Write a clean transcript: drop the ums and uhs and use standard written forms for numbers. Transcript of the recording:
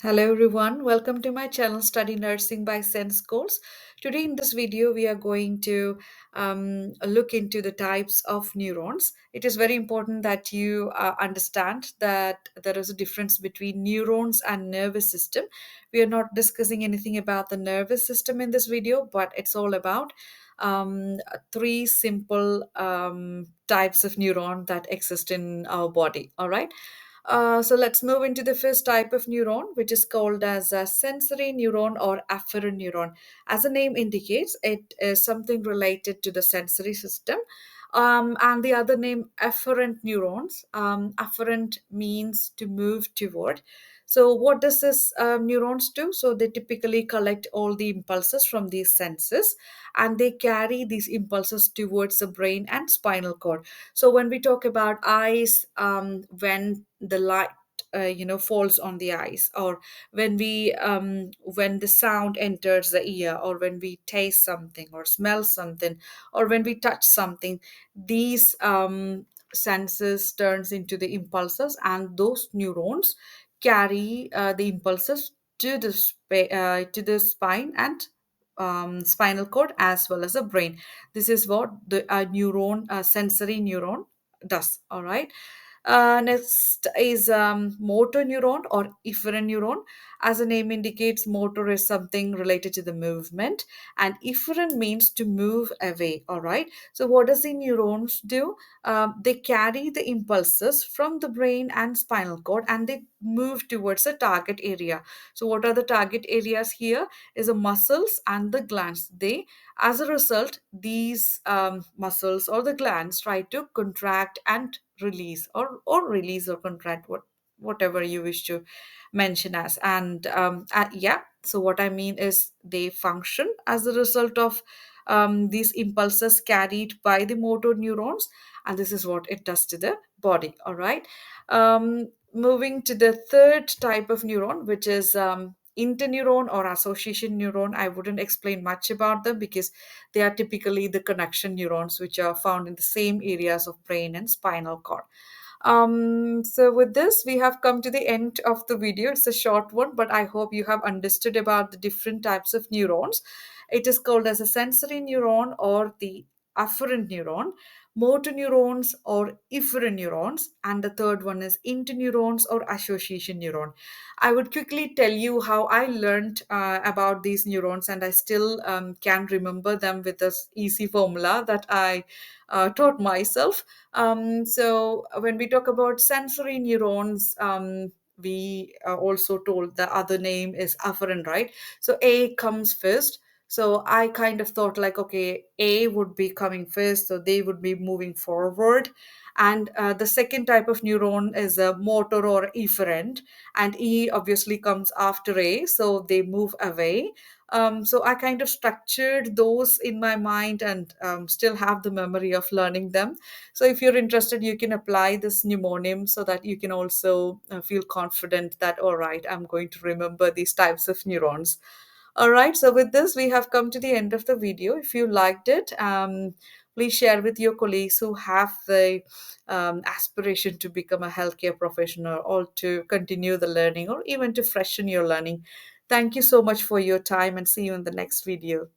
Hello everyone, welcome to my channel Study Nursing by Sense Course. Today in this video we are going to look into the types of neurons. It is very important that you understand that there is a difference between neurons and nervous system. We are not discussing anything about the nervous system in this video, but it's all about three simple types of neuron that exist in our body. All right. So let's move into the first type of neuron, which is called as a sensory neuron or afferent neuron. As the name indicates, it is something related to the sensory system. And the other name, afferent neurons. Afferent means to move toward. So what does this neurons do? So they typically collect all the impulses from these senses, and they carry these impulses towards the brain and spinal cord. So when we talk about eyes, when the light falls on the eyes, or when the sound enters the ear, or when we taste something or smell something, or when we touch something, these senses turns into the impulses, and those neurons carry the impulses to the spine and spinal cord as well as the brain. This is what the sensory neuron does. All right. Next is motor neuron or efferent neuron. As the name indicates, motor is something related to the movement, and efferent means to move away. All right. So, what does the neurons do? They carry the impulses from the brain and spinal cord, and they move towards a target area. So, what are the target areas here? Is the muscles and the glands. As a result, these muscles or the glands try to contract and release, or release or contract, whatever you wish to mention as. And yeah, so what I mean is they function as a result of these impulses carried by the motor neurons, and this is what it does to the body. All right. Moving to the third type of neuron, which is interneuron or association neuron. I wouldn't explain much about them because they are typically the connection neurons which are found in the same areas of brain and spinal cord. So with this, we have come to the end of the video. It's a short one, but I hope you have understood about the different types of neurons. It is called as a sensory neuron or the afferent neuron, motor neurons or efferent neurons, and the third one is interneurons or association neuron. I would quickly tell you how I learned about these neurons, and I still can remember them with this easy formula that I taught myself. So when we talk about sensory neurons, we are also told the other name is afferent, right? So A comes first. So I kind of thought like, okay, A would be coming first, so they would be moving forward. And the second type of neuron is a motor or efferent, and E obviously comes after A, so they move away. So I kind of structured those in my mind, and still have the memory of learning them. So if you're interested, you can apply this mnemonym so that you can also feel confident that, all right, I'm going to remember these types of neurons. All right, so with this, we have come to the end of the video. If you liked it, please share with your colleagues who have the aspiration to become a healthcare professional, or to continue the learning, or even to freshen your learning. Thank you so much for your time, and see you in the next video.